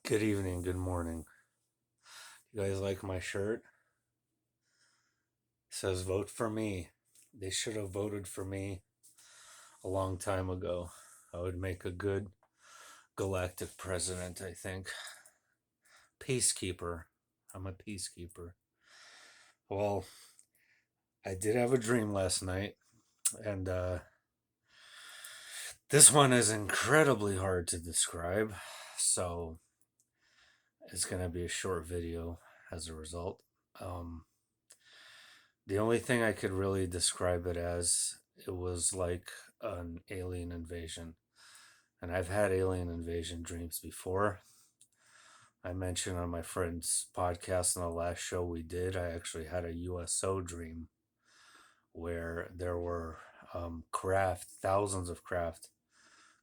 Good evening, good morning. You guys like my shirt? It says vote for me. They should have voted for me a long time ago. I would make a good galactic president, I think. Peacekeeper. I'm a peacekeeper. Well, I did have a dream last night, and this one is incredibly hard to describe, so it's going to be a short video as a result. Um, The only thing I could really describe it as, it was like an alien invasion. And I've had alien invasion dreams before. I mentioned on my friend's podcast in the last show we did, I actually had a USO dream where there were craft, thousands of craft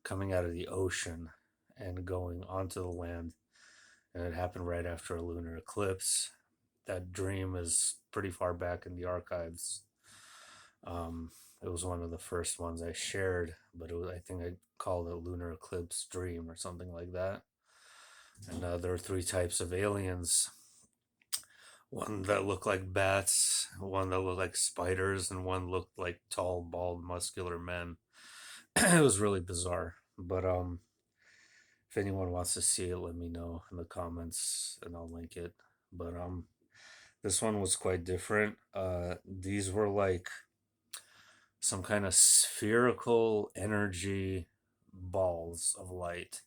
coming out of the ocean and going onto the land. And it happened right after a lunar eclipse. That dream is pretty far back in the archives. Um, it was one of the first ones I shared, but I think I called it Lunar Eclipse Dream or something like that. And there are three types of aliens: one that looked like bats, one that looked like spiders, and one looked like tall, bald, muscular men. It was really bizarre. But if anyone wants to see it, let me know in the comments and I'll link it. But this one was quite different. These were like some kind of spherical energy balls of light,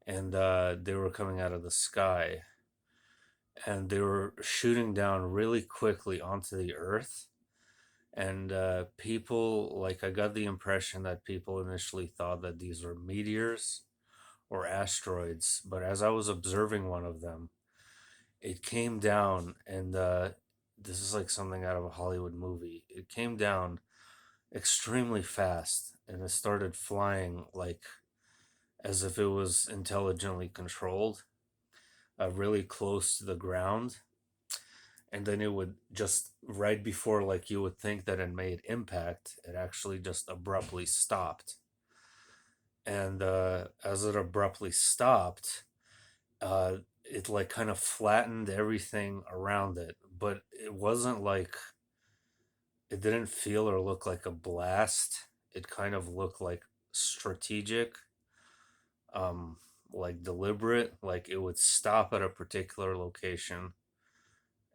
and they were coming out of the sky, and they were shooting down really quickly onto the earth. And people, like, I got the impression that people initially thought that these were meteors or asteroids, but as I was observing one of them, it came down, and this is like something out of a Hollywood movie. It came down extremely fast, and it started flying like as if it was intelligently controlled, really close to the ground. And then it would just, right before, like, you would think that it made impact, it actually just abruptly stopped. And as it abruptly stopped, it like kind of flattened everything around it, but it wasn't like, it didn't feel or look like a blast. It kind of looked like strategic, um like deliberate, like it would stop at a particular location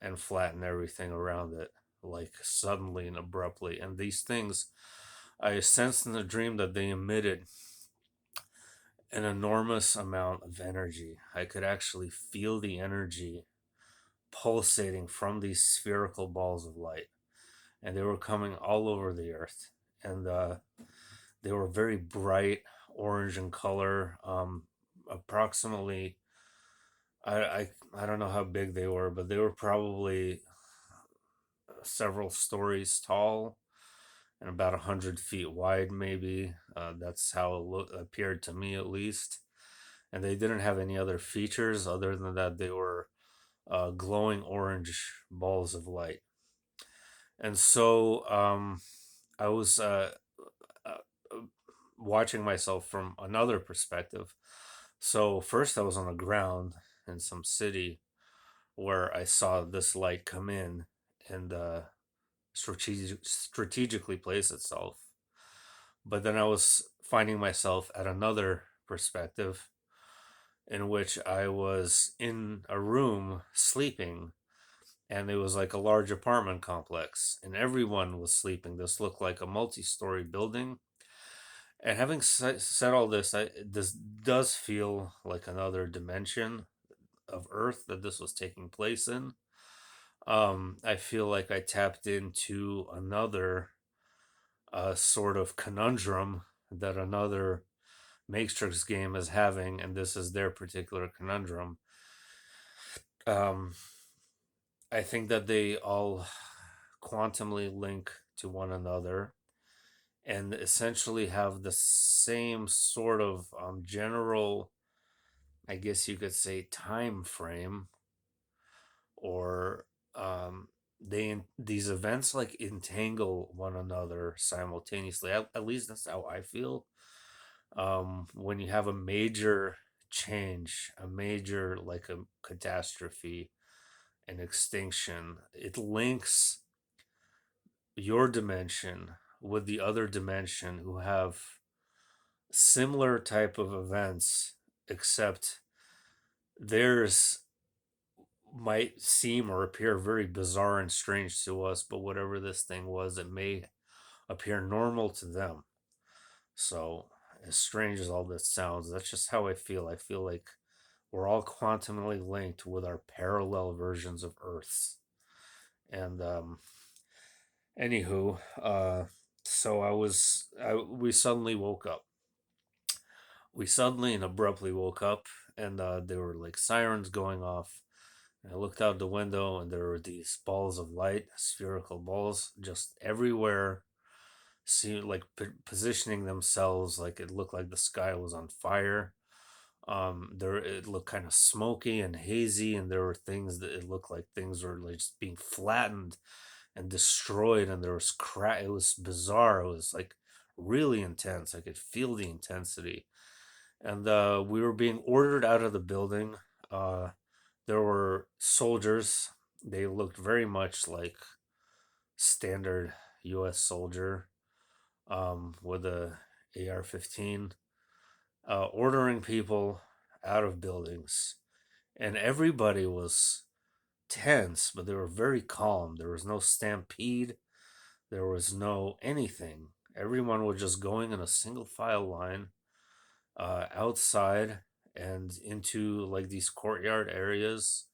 and flatten everything around it, like suddenly and abruptly. And these things, I sensed in the dream that they emitted an enormous amount of energy. I could actually feel the energy pulsating from these spherical balls of light, and they were coming all over the earth. And they were very bright orange in color, approximately, I don't know how big they were, but they were probably several stories tall and about 100 feet wide, maybe. That's how it appeared to me, at least. And they didn't have any other features other than that they were glowing orange balls of light. And so I was uh, watching myself from another perspective. So first, I was on the ground in some city where I saw this light come in and strategically place itself. But then I was finding myself at another perspective in which I was in a room sleeping, and it was like a large apartment complex, and everyone was sleeping. This looked like a multi story building. And having said all this, this does feel like another dimension of Earth that this was taking place in. I feel like I tapped into another sort of conundrum that another Matrix game is having, and this is their particular conundrum. Um, I think that they all quantumly link to one another and essentially have the same sort of general, I guess you could say, time frame, or these events like entangle one another simultaneously. At least that's how I feel. When you have a major change, a major, like a catastrophe, an extinction, it links your dimension with the other dimension who have similar type of events, except theirs might seem or appear very bizarre and strange to us, but whatever this thing was, it may appear normal to them. So, as strange as all this sounds, that's just how I feel. I feel like we're all quantumly linked with our parallel versions of Earths. And anywho, so we suddenly woke up. We suddenly and abruptly woke up, and there were like sirens going off. And I looked out the window, and there were these balls of light, spherical balls, just everywhere. See, like positioning themselves, like it looked like the sky was on fire. There it looked kind of smoky and hazy, and there were things that it looked like things were like just being flattened and destroyed, and there was crack. It was bizarre. It was like really intense. I could feel the intensity, and we were being ordered out of the building. Uh, there were soldiers. They looked very much like standard U.S. soldier, with a AR-15, ordering people out of buildings, and everybody was tense, but they were very calm. There was no stampede. There was no anything. Everyone was just going in a single file line, outside and into like these courtyard areas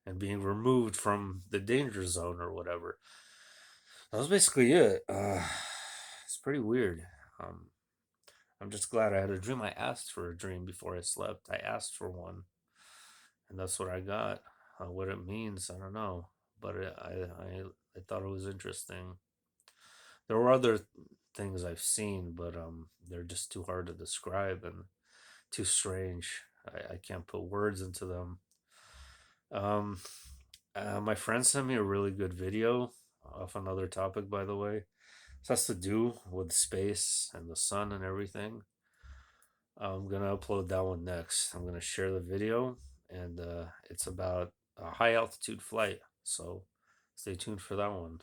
and being removed from the danger zone or whatever. That was basically it. It's pretty weird. Um, I'm just glad I had a dream. I asked for a dream before I slept. I asked for one, and that's what I got. What it means, I don't know, but I thought it was interesting. There were other things I've seen, but they're just too hard to describe and too strange. I can't put words into them. Um, my friend sent me a really good video off another topic, by the way. This has to do with space and the sun and everything. I'm gonna upload that one next. I'm gonna share the video, and it's about a high altitude flight. So stay tuned for that one.